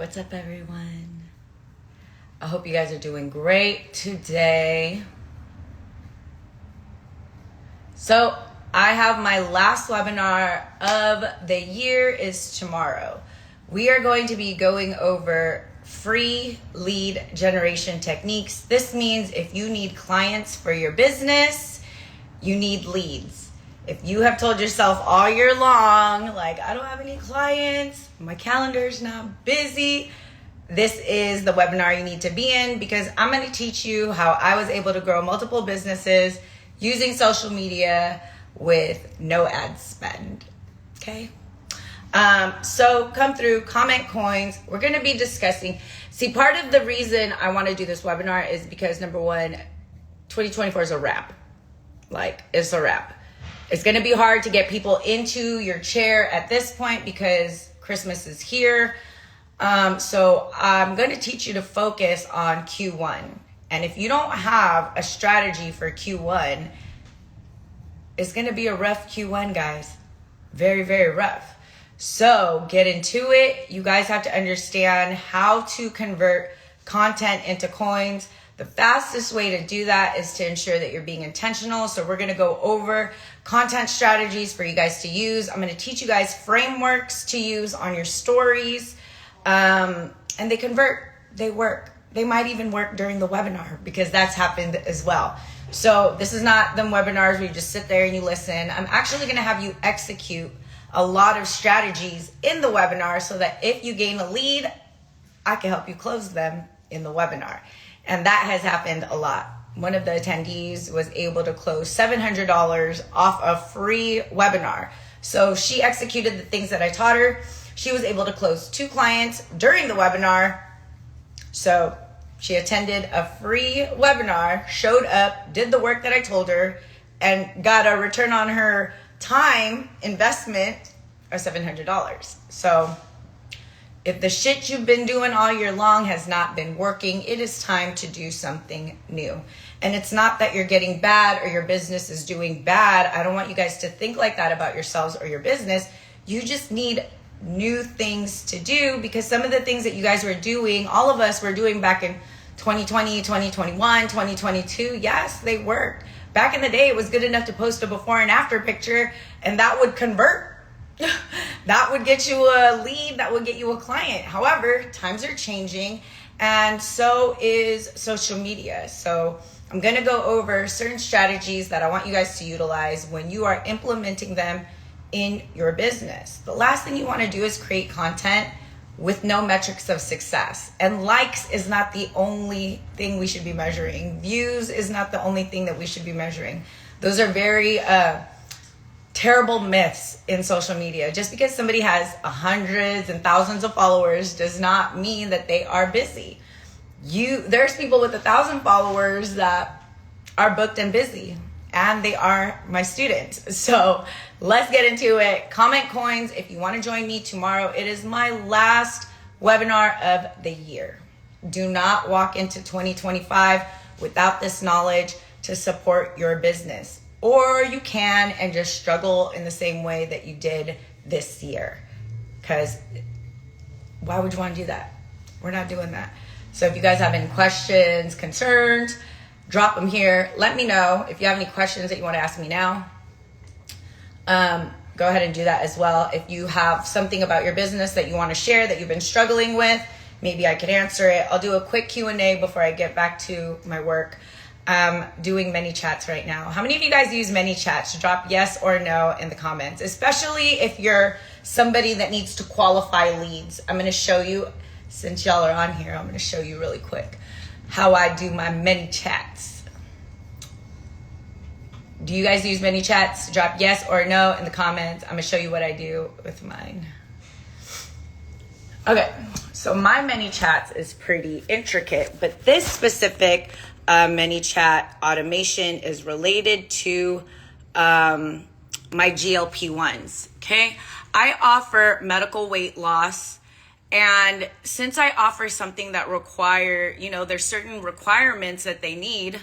What's up, everyone? I hope you guys are doing great today. So I have my last webinar of the year is tomorrow. We are going to be going over free lead generation techniques. This means if you need clients for your business, you need leads. If you have told yourself all year long, like, I don't have any clients, my calendar's not busy, this is the webinar you need to be in, because I'm going to teach you how I was able to grow multiple businesses using social media with no ad spend. Okay? So come through, comment coins. We're going to be discussing. See, part of the reason I want to do this webinar is because, number one, 2024 is a wrap. Like, it's a wrap. It's going to be hard to get people into your chair at this point because Christmas is here. So I'm going to teach you to focus on Q1. And if you don't have a strategy for Q1, it's going to be a rough Q1, guys. Very, very rough. So get into it. You guys have to understand how to convert content into coins. The fastest way to do that is to ensure that you're being intentional. So we're going to go over content strategies for you guys to use. I'm going to teach you guys frameworks to use on your stories. And they convert, they work. They might even work during the webinar because that's happened as well. So this is not them webinars where you just sit there and you listen. I'm actually going to have you execute a lot of strategies in the webinar so that if you gain a lead, I can help you close them in the webinar. And that has happened a lot. One of the attendees was able to close $700 off a free webinar. So she executed the things that I taught her. She was able to close 2 clients during the webinar. So she attended a free webinar, showed up, did the work that I told her, and got a return on her time investment of $700. So if the shit you've been doing all year long has not been working, it is time to do something new. And it's not that you're getting bad or your business is doing bad. I don't want you guys to think like that about yourselves or your business. You just need new things to do, because some of the things that you guys were doing, all of us were doing back in 2020, 2021, 2022, yes, they worked. Back in the day, it was good enough to post a before and after picture, and that would convert. That would get you a lead, that would get you a client. However, times are changing, and so is social media. So I'm going to go over certain strategies that I want you guys to utilize when you are implementing them in your business. The last thing you want to do is create content with no metrics of success. And likes is not the only thing we should be measuring. Views is not the only thing that we should be measuring. Those are very terrible myths in social media. Just because somebody has hundreds and thousands of followers does not mean that they are busy. There's people with 1,000 followers that are booked and busy, and they are my students. So let's get into it. Comment coins if you want to join me tomorrow. It is my last webinar of the year. Do not walk into 2025 without this knowledge to support your business. Or you can and just struggle in the same way that you did this year. Because why would you want to do that? We're not doing that. So if you guys have any questions, concerns, drop them here. Let me know if you have any questions that you want to ask me now. Go ahead and do that as well. If you have something about your business that you want to share that you've been struggling with, maybe I could answer it. I'll do a quick Q&A before I get back to my work. I'm doing ManyChats right now. How many of you guys use ManyChats? Drop yes or no in the comments, especially if you're somebody that needs to qualify leads. I'm going to show you, since y'all are on here, I'm going to show you really quick how I do my ManyChats. Do you guys use ManyChats? Drop yes or no in the comments. I'm going to show you what I do with mine. Okay, so my ManyChats is pretty intricate, but this specific ManyChat automation is related to my GLP-1s, okay? I offer medical weight loss, and since I offer something that there's certain requirements that they need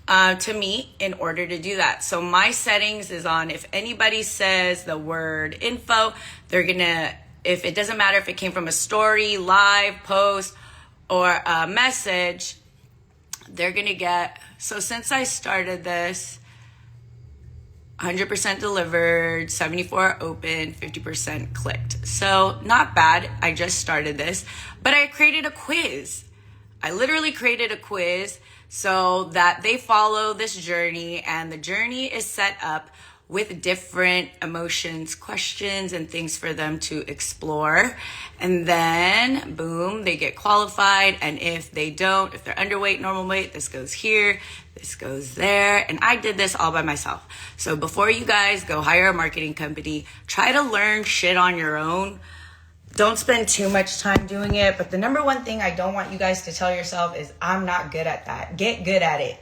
to meet in order to do that. So my settings is on, if anybody says the word info, they're gonna if it doesn't matter if it came from a story, live, post, or a message, they're going to get, so since I started this, 100% delivered, 74 open, 50% clicked. So not bad. I just started this, but I created a quiz. I literally created a quiz so that they follow this journey, and the journey is set up with different emotions, questions, and things for them to explore. And then, boom, they get qualified. And if they don't, if they're underweight, normal weight, this goes here, this goes there. And I did this all by myself. So before you guys go hire a marketing company, try to learn shit on your own. Don't spend too much time doing it. But the number one thing I don't want you guys to tell yourself is, I'm not good at that. Get good at it.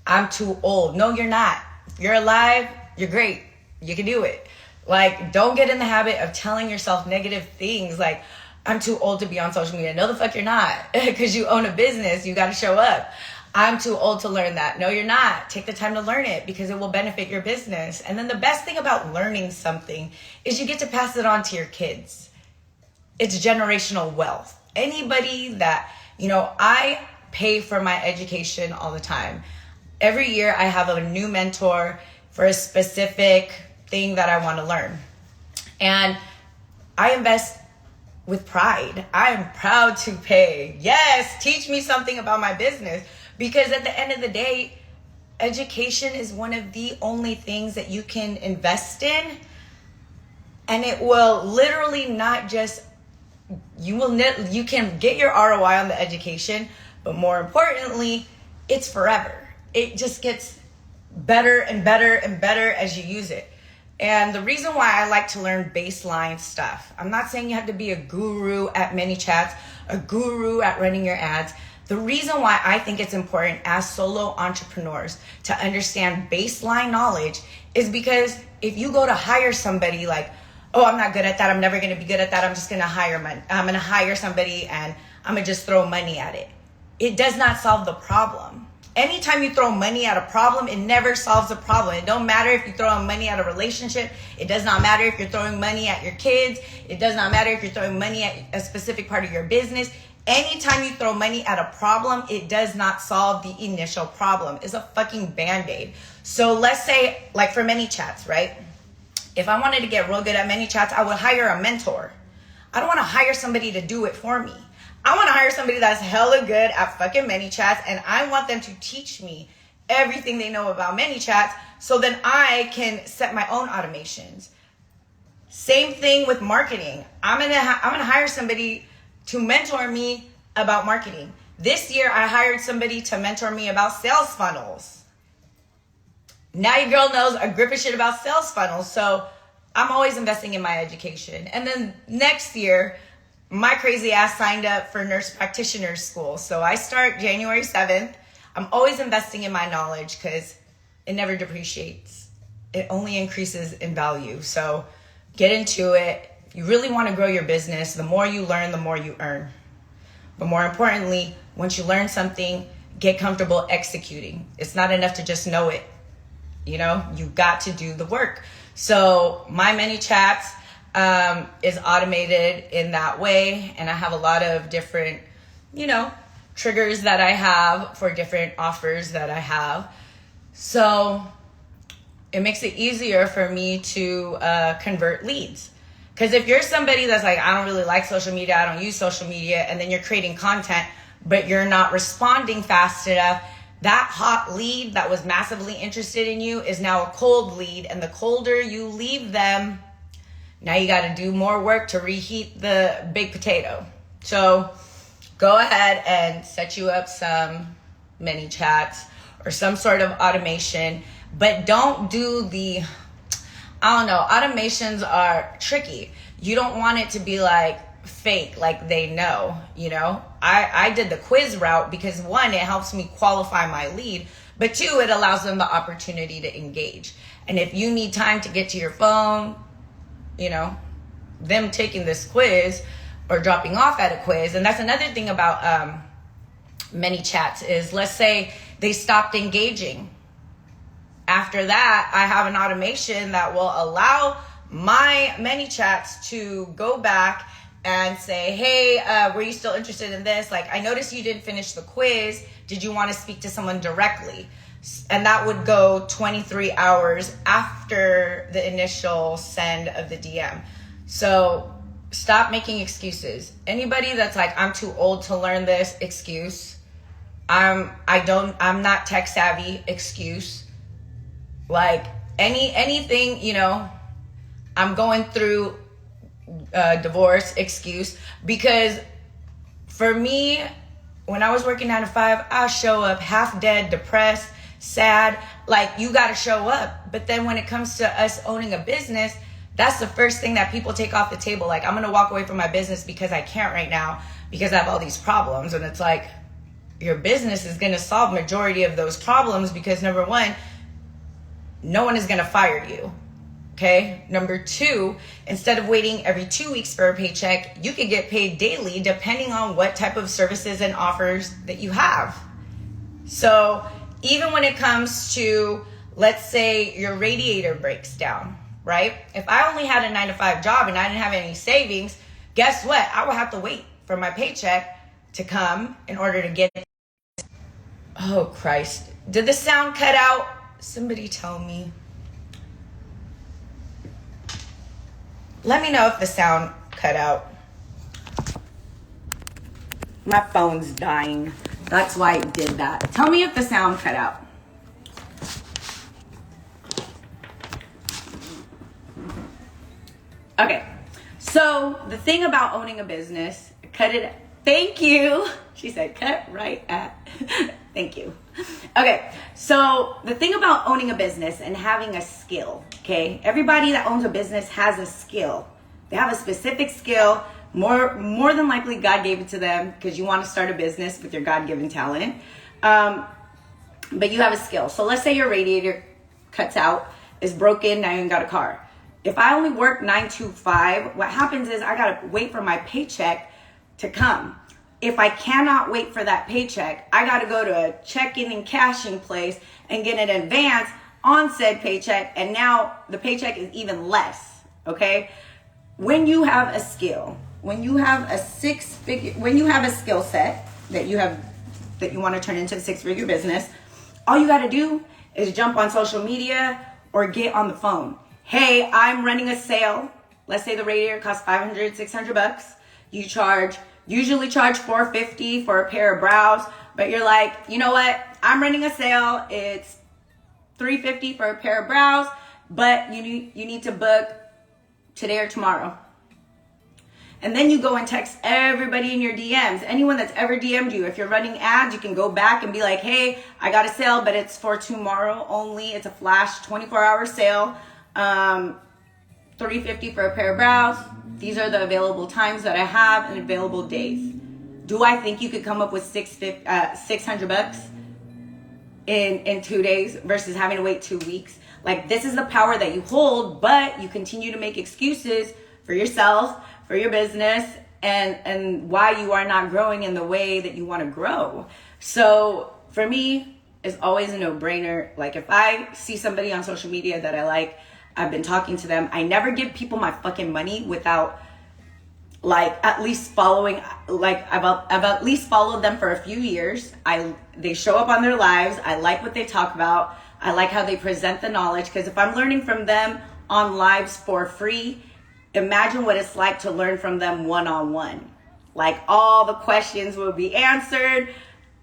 I'm too old. No, you're not. You're alive. You're great. You can do it. Like, don't get in the habit of telling yourself negative things like, I'm too old to be on social media. No, the fuck you're not. Because you own a business. You got to show up. I'm too old to learn that. No, you're not. Take the time to learn it because it will benefit your business. And then the best thing about learning something is you get to pass it on to your kids. It's generational wealth. Anybody that, I pay for my education all the time. Every year I have a new mentor for a specific thing that I want to learn. And I invest with pride. I am proud to pay. Yes, teach me something about my business. Because at the end of the day, education is one of the only things that you can invest in. And it will literally not just, you can get your ROI on the education, but more importantly, it's forever. It just gets better and better and better as you use it. And the reason why I like to learn baseline stuff, I'm not saying you have to be a guru at ManyChats, a guru at running your ads. The reason why I think it's important as solo entrepreneurs to understand baseline knowledge is because if you go to hire somebody like, oh, I'm not good at that, I'm never going to be good at that, I'm just going to hire somebody and I'm going to just throw money at it. It does not solve the problem. Anytime you throw money at a problem, it never solves a problem. It don't matter if you're throwing money at a relationship. It does not matter if you're throwing money at your kids. It does not matter if you're throwing money at a specific part of your business. Anytime you throw money at a problem, it does not solve the initial problem. It's a fucking Band-Aid. So let's say, like for ManyChats, right? If I wanted to get real good at ManyChats, I would hire a mentor. I don't want to hire somebody to do it for me. I want to hire somebody that's hella good at fucking ManyChats, and I want them to teach me everything they know about ManyChats so then I can set my own automations. Same thing with marketing. I'm gonna hire somebody to mentor me about marketing. This year, I hired somebody to mentor me about sales funnels. Now your girl knows a grip of shit about sales funnels, so I'm always investing in my education. And then next year, my crazy ass signed up for nurse practitioner school. So I start January 7th. I'm always investing in my knowledge because it never depreciates. It only increases in value. So get into it. If you really want to grow your business, the more you learn, the more you earn. But more importantly, once you learn something, get comfortable executing. It's not enough to just know it. You got to do the work. So my ManyChats is automated in that way. And I have a lot of different, triggers that I have for different offers that I have. So it makes it easier for me to convert leads. Because if you're somebody that's like, I don't really like social media, I don't use social media, and then you're creating content, but you're not responding fast enough, that hot lead that was massively interested in you is now a cold lead. And the colder you leave them, now you got to do more work to reheat the baked potato. So go ahead and set you up some ManyChats or some sort of automation, but don't do automations are tricky. You don't want it to be like fake, like they know, I did the quiz route because one, it helps me qualify my lead, but two, it allows them the opportunity to engage. And if you need time to get to your phone, them taking this quiz or dropping off at a quiz. And that's another thing about ManyChats is, let's say they stopped engaging. After that, I have an automation that will allow my many chats to go back and say, hey, were you still interested in this? Like, I noticed you didn't finish the quiz. Did you want to speak to someone directly? And that would go 23 hours after the initial send of the DM. So stop making excuses. Anybody that's like, I'm too old to learn this, excuse. I'm not tech savvy, excuse. Like anything, you know, I'm going through divorce, excuse. Because for me, when I was working 9 to 5, I'll show up half dead, depressed, sad. Like, you got to show up. But then when it comes to us owning a business, that's the first thing that people take off the table. Like, I'm going to walk away from my business because I can't right now because I have all these problems. And it's like, your business is going to solve majority of those problems because, number one, no one is going to fire you. Okay. Number two, instead of waiting every 2 weeks for a paycheck, you could get paid daily depending on what type of services and offers that you have. So even when it comes to, let's say your radiator breaks down, right? If I only had a 9 to 5 job and I didn't have any savings, guess what? I would have to wait for my paycheck to come in order to get it. Oh, Christ. Did the sound cut out? Somebody tell me. Let me know if the sound cut out. My phone's dying. That's why it did that. Tell me if the sound cut out. Okay. So the thing about owning a business, cut it. Thank you. She said, cut right at. Thank you. Okay. So the thing about owning a business and having a skill, okay? Everybody that owns a business has a skill. They have a specific skill. More than likely, God gave it to them because you want to start a business with your God-given talent. But you have a skill. So let's say your radiator cuts out, is broken, now you ain't got a car. If I only work 9 to 5, what happens is I got to wait for my paycheck to come. If I cannot wait for that paycheck, I got to go to a checking and cashing place and get an advance on said paycheck. And now the paycheck is even less. Okay. When you have a skill, when you have a skill set that you want to turn into a 6-figure business, all you got to do is jump on social media or get on the phone. Hey, I'm running a sale. Let's say the radiator costs $500, $600. You usually charge $450 for a pair of brows, but you're like, you know what? I'm running a sale. It's $350 for a pair of brows, but you need to book today or tomorrow. And then you go and text everybody in your DMs. Anyone that's ever DM'd you. If you're running ads, you can go back and be like, hey, I got a sale, but it's for tomorrow only. It's a flash 24-hour sale. $350 for a pair of brows. These are the available times that I have and available days. Do I think you could come up with $600 in 2 days versus having to wait 2 weeks? Like, this is the power that you hold, but you continue to make excuses for yourself, for your business, and why you are not growing in the way that you want to grow. So for me, it's always a no-brainer. Like, if I see somebody on social media that I like, I've been talking to them. I never give people my fucking money without, like, at least following. Like, I've at least followed them for a few years. They show up on their lives. I like what they talk about. I like how they present the knowledge. Because if I'm learning from them on lives for free, imagine what it's like to learn from them one-on-one. Like, all the questions will be answered.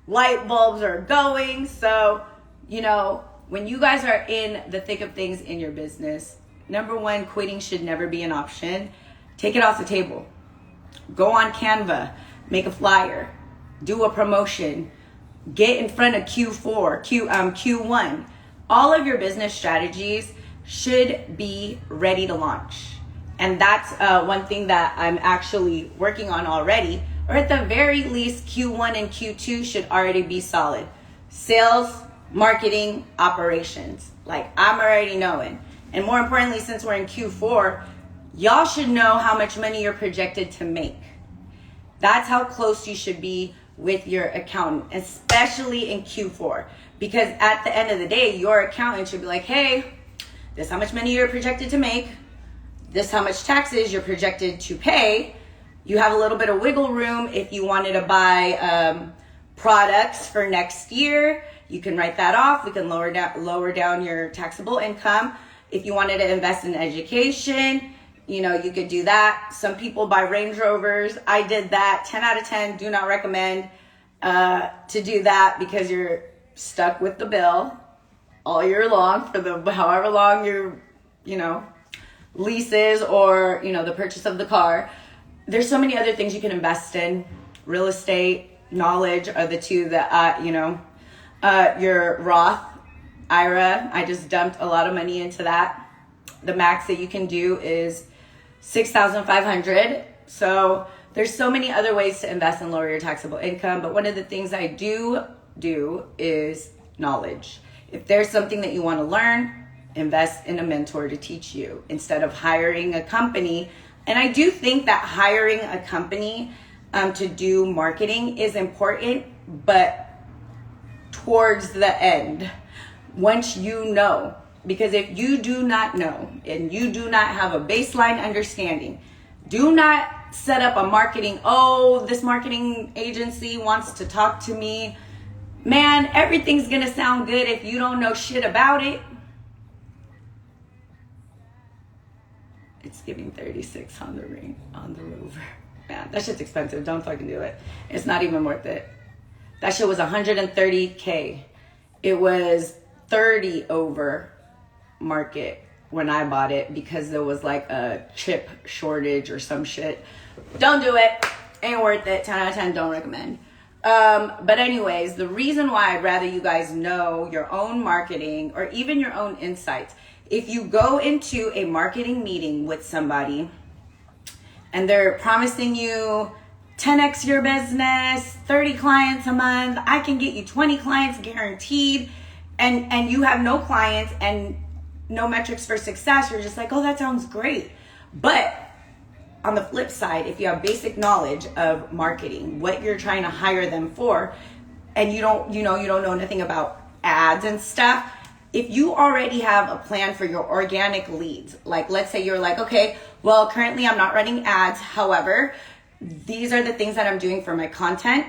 Light bulbs are going. So, you know, when you guys are in the thick of things in your business, number one, quitting should never be an option. Take it off the table. Go on Canva, make a flyer, do a promotion, get in front of Q1. All of your business strategies should be ready to launch. And that's one thing that I'm actually working on already, or at the very least, Q1 and Q2 should already be solid. Sales, marketing, operations. Like, I'm already knowing. And more importantly, since we're in Q4, y'all should know how much money you're projected to make. That's how close you should be with your accountant, especially in Q4. Because at the end of the day, your accountant should be like, hey, this is how much money you're projected to make. this is how much taxes you're projected to pay. You have a little bit of wiggle room if you wanted to buy products for next year. You can write that off. We can lower down your taxable income. If you wanted to invest in education, you know, you could do that. Some people buy Range Rovers. I did that. 10 out of 10. Do not recommend to do that because you're stuck with the bill all year long for the however long your, you know, leases or, you know, the purchase of the car. There's so many other things you can invest in. Real estate, knowledge are the two that, you know, your Roth IRA. I just dumped a lot of money into that. The max that you can do is $6,500. So there's so many other ways to invest and lower your taxable income. But one of the things I do is knowledge. If there's something that you want to learn, invest in a mentor to teach you instead of hiring a company. And I do think that hiring a company to do marketing is important, but towards the end, once you know, because if you do not know and you do not have a baseline understanding, do not set up a marketing, oh, this marketing agency wants to talk to me. Man, everything's going to sound good if you don't know shit about it. It's giving 36 on the Rover. Man, that shit's expensive. Don't fucking do it. It's not even worth it. That shit was $130K. It was 30 over market when I bought it because there was like a chip shortage or some shit. Don't do it. Ain't worth it. 10 out of 10. Don't recommend. But anyways, the reason why I'd rather you guys know your own marketing or even your own insights. If you go into a marketing meeting with somebody and they're promising you 10x your business, 30 clients a month, I can get you 20 clients guaranteed, and you have no clients and no metrics for success, you're just like, oh, that sounds great. But on the flip side, if you have basic knowledge of marketing, what you're trying to hire them for, and you don't know nothing about ads and stuff, if you already have a plan for your organic leads, like let's say you're like, okay, well, currently I'm not running ads. However, these are the things that I'm doing for my content.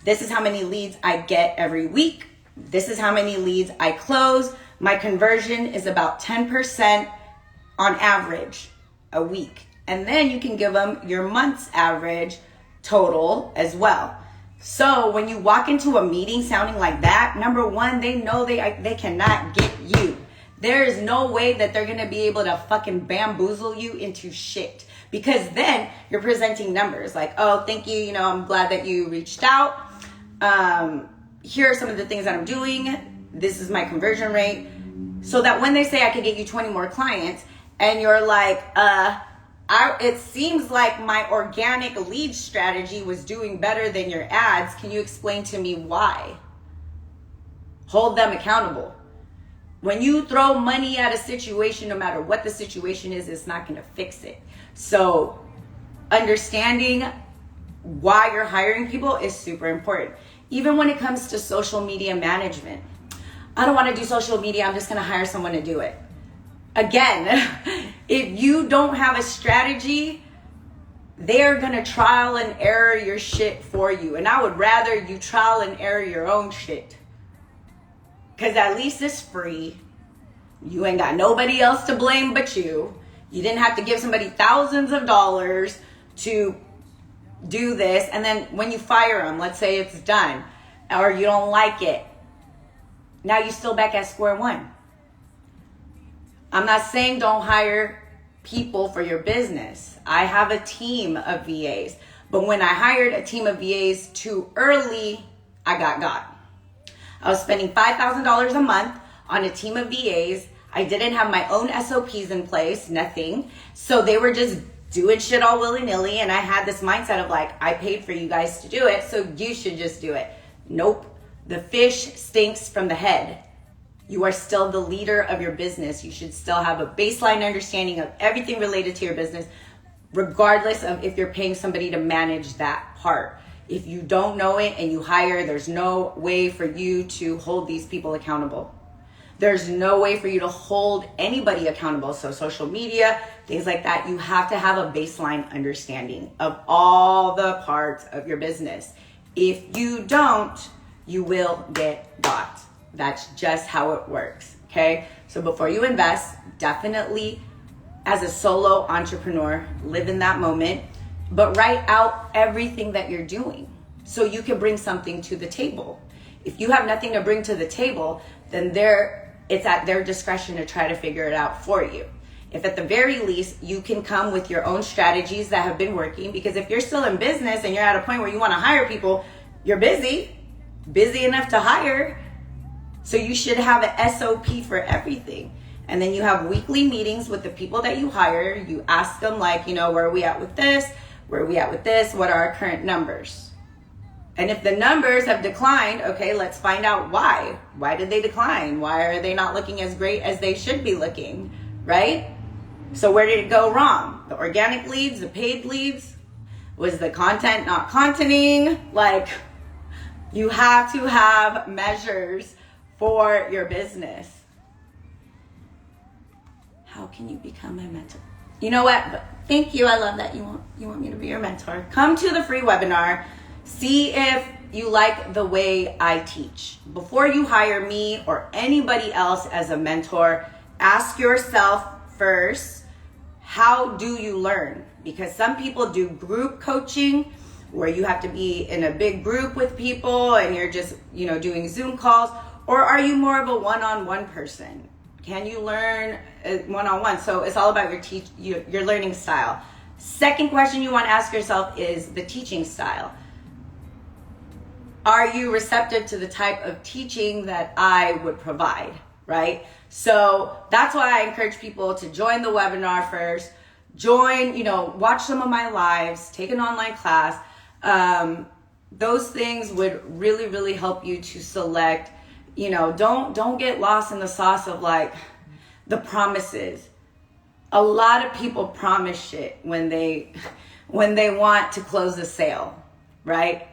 This is how many leads I get every week. This is how many leads I close. My conversion is about 10% on average a week. And then you can give them your month's average total as well. So when you walk into a meeting sounding like that, number one, they know they cannot get you. There is no way that they're going to be able to fucking bamboozle you into shit. Because then you're presenting numbers like, oh, thank you. You know, I'm glad that you reached out. Here are some of the things that I'm doing. This is my conversion rate. So that when they say I could get you 20 more clients and you're like, it seems like my organic lead strategy was doing better than your ads. Can you explain to me why? Hold them accountable. When you throw money at a situation, no matter what the situation is, it's not going to fix it. So understanding why you're hiring people is super important. Even when it comes to social media management. I don't want to do social media. I'm just going to hire someone to do it. Again, if you don't have a strategy, they're going to trial and error your shit for you. And I would rather you trial and error your own shit. Because at least it's free. You ain't got nobody else to blame but you. You didn't have to give somebody thousands of dollars to do this. And then when you fire them, let's say it's done, or you don't like it. Now you're still back at square one. I'm not saying don't hire people for your business. I have a team of VAs. But when I hired a team of VAs too early, I got. I was spending $5,000 a month on a team of VAs. I didn't have my own SOPs in place, nothing. So they were just doing shit all willy-nilly. And I had this mindset of like, I paid for you guys to do it, so you should just do it. Nope. The fish stinks from the head. You are still the leader of your business. You should still have a baseline understanding of everything related to your business, regardless of if you're paying somebody to manage that part. If you don't know it and you hire, there's no way for you to hold these people accountable. There's no way for you to hold anybody accountable. So social media, things like that, you have to have a baseline understanding of all the parts of your business. If you don't, you will get got. That's just how it works, okay? So before you invest, definitely as a solo entrepreneur, live in that moment, but write out everything that you're doing so you can bring something to the table. If you have nothing to bring to the table, then it's at their discretion to try to figure it out for you. If at the very least, you can come with your own strategies that have been working, because if you're still in business and you're at a point where you want to hire people, you're busy enough to hire. So you should have an SOP for everything. And then you have weekly meetings with the people that you hire. You ask them like, where are we at with this? Where are we at with this? What are our current numbers? And if the numbers have declined, okay, let's find out why. Why did they decline? Why are they not looking as great as they should be looking, right? So where did it go wrong? The organic leads, the paid leads? Was the content not contenting? Like, you have to have measures for your business. How can you become my mentor? You know what? Thank you. I love that you want me to be your mentor. Come to the free webinar. See if you like the way I teach. Before you hire me or anybody else as a mentor, ask yourself first, how do you learn? Because some people do group coaching where you have to be in a big group with people and you're just, doing Zoom calls. Or are you more of a one-on-one person? Can you learn one-on-one? So it's all about your learning style. Second question you want to ask yourself is the teaching style. Are you receptive to the type of teaching that I would provide, right? So that's why I encourage people to join the webinar first. Watch some of my lives, take an online class. Those things would really, really help you to select. Don't get lost in the sauce of like the promises. A lot of people promise shit when they want to close a sale, right?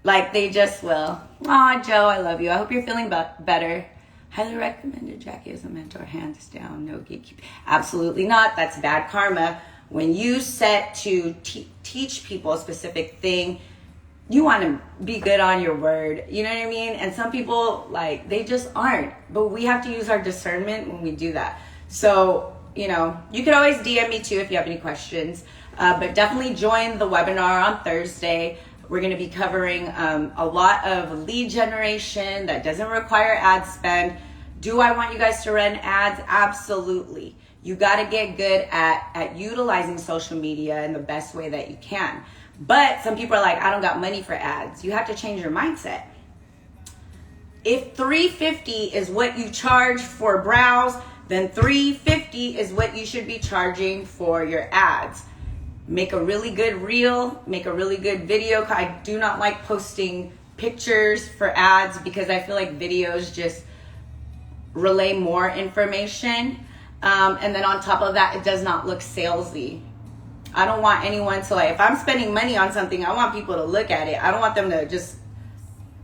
Like they just will. Aw, Joe, I love you. I hope you're feeling better. Highly recommended Jackie as a mentor, hands down, no gatekeeping. Absolutely not. That's bad karma. When you set to teach people a specific thing, you want to be good on your word. You know what I mean? And some people, they just aren't. But we have to use our discernment when we do that. So, you could always DM me too if you have any questions. But definitely join the webinar on Thursday. We're going to be covering a lot of lead generation that doesn't require ad spend. Do I want you guys to run ads? Absolutely. You got to get good at utilizing social media in the best way that you can. But some people are like, I don't got money for ads. You have to change your mindset. If $350 is what you charge for browse, then $350 is what you should be charging for your ads. Make a really good reel, make a really good video. I do not like posting pictures for ads because I feel like videos just relay more information. And then on top of that, it does not look salesy. I don't want anyone to if I'm spending money on something, I want people to look at it. I don't want them to just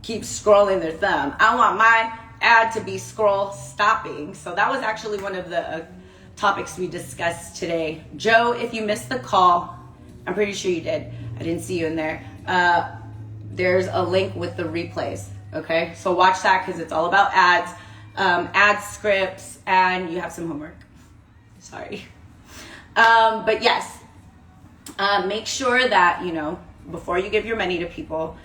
keep scrolling their thumb. I want my ad to be scroll stopping. So that was actually one of the topics we discussed today. Joe, if you missed the call, I'm pretty sure you did. I didn't see you in there. There's a link with the replays. Okay, so watch that because it's all about ads, ad scripts, and you have some homework. Sorry. But yes, make sure that, before you give your money to people,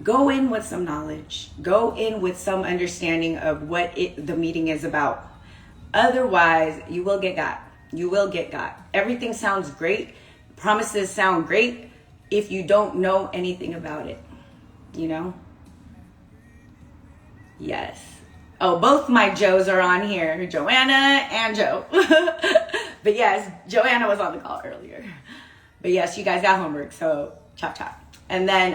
go in with some knowledge. Go in with some understanding of what the meeting is about. Otherwise, you will get got. You will get got. Everything sounds great. Promises sound great if you don't know anything about it. Yes. Oh, both my Joes are on here. Joanna and Joe. But yes, Joanna was on the call earlier. But yes, you guys got homework, so chop chop. And then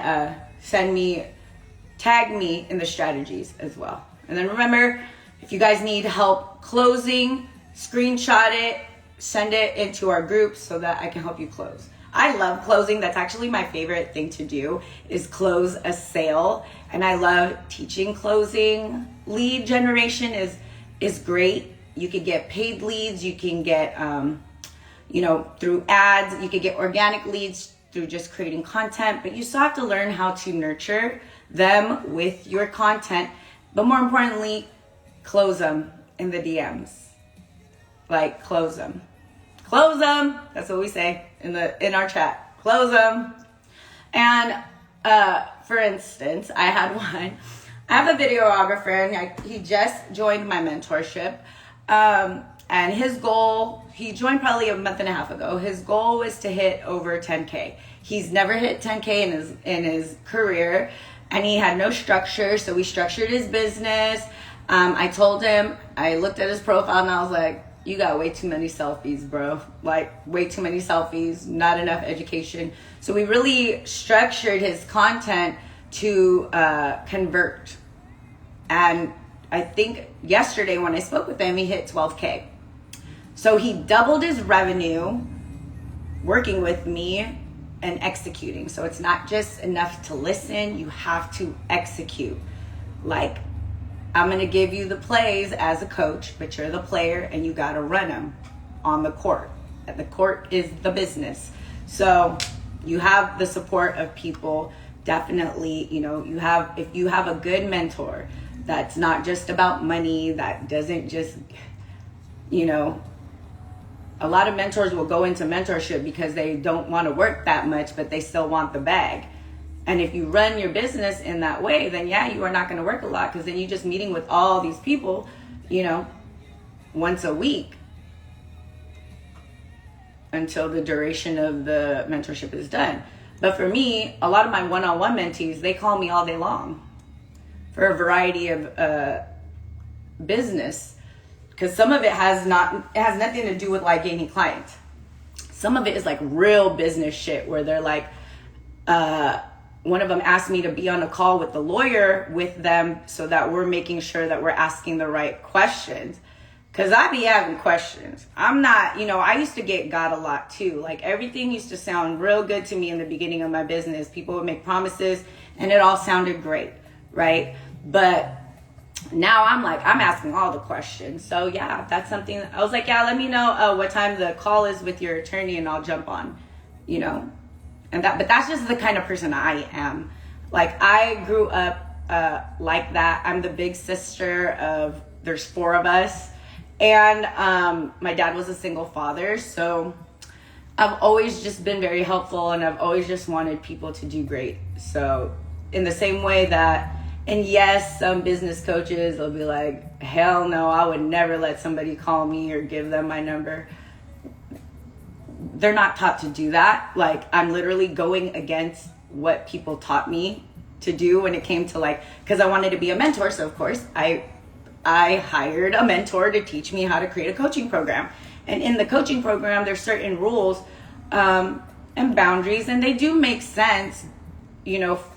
tag me in the strategies as well. And then remember, if you guys need help closing, screenshot it, send it into our group so that I can help you close. I love closing. That's actually my favorite thing to do is close a sale. And I love teaching closing. Lead generation is great. You could get paid leads. You can get, through ads. You could get organic leads through just creating content. But you still have to learn how to nurture them with your content. But more importantly, close them in the DMs. Like, close them. Close them. That's what we say in our chat. Close them. And for instance, I have a videographer, and he just joined my mentorship. And his goal, he joined probably a month and a half ago. His goal was to hit over 10K. He's never hit 10K in his career, and he had no structure. So we structured his business. I told him, I looked at his profile, and I was like, you got way too many selfies, bro. Like, way too many selfies, not enough education. So we really structured his content to convert. And I think yesterday when I spoke with him, he hit 12K. So he doubled his revenue working with me and executing. So it's not just enough to listen, you have to execute. Like, I'm going to give you the plays as a coach, but you're the player and you got to run them on the court. The court is the business. So you have the support of people. Definitely, if you have a good mentor that's not just about money, that doesn't just, a lot of mentors will go into mentorship because they don't want to work that much, but they still want the bag. And if you run your business in that way, then yeah, you are not going to work a lot, because then you're just meeting with all these people, once a week until the duration of the mentorship is done. But for me, a lot of my one-on-one mentees, they call me all day long for a variety of business, because some of it has nothing to do with like gaining clients. Some of it is like real business shit where they're like, one of them asked me to be on a call with the lawyer with them so that we're making sure that we're asking the right questions. Because I be having questions. I'm not, I used to get got a lot too. Like, everything used to sound real good to me in the beginning of my business. People would make promises and it all sounded great, right? But now I'm asking all the questions. So yeah, that's something. I was like, yeah, let me know what time the call is with your attorney and I'll jump on, but that's just the kind of person I am. Like, I grew up like that. I'm the big sister of, there's 4 of us. And my dad was a single father. So I've always just been very helpful, and I've always just wanted people to do great. So in the same way that, and yes, some business coaches will be like, hell no, I would never let somebody call me or give them my number. They're not taught to do that. Like, I'm literally going against what people taught me to do when it came to because I wanted to be a mentor. So of course I hired a mentor to teach me how to create a coaching program. And in the coaching program, there's certain rules and boundaries, and they do make sense,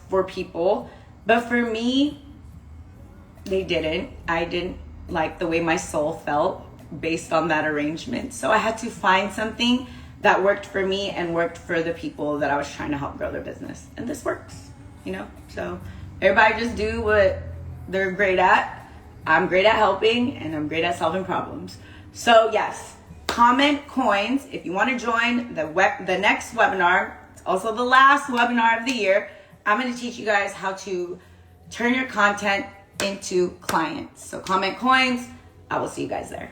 for people. But for me, they didn't. I didn't like the way my soul felt based on that arrangement. So I had to find something that worked for me and worked for the people that I was trying to help grow their business. And this works, So everybody just do what they're great at. I'm great at helping, and I'm great at solving problems. So yes, comment coins if you want to join the next webinar. It's also the last webinar of the year. I'm going to teach you guys how to turn your content into clients. So comment coins. I will see you guys there.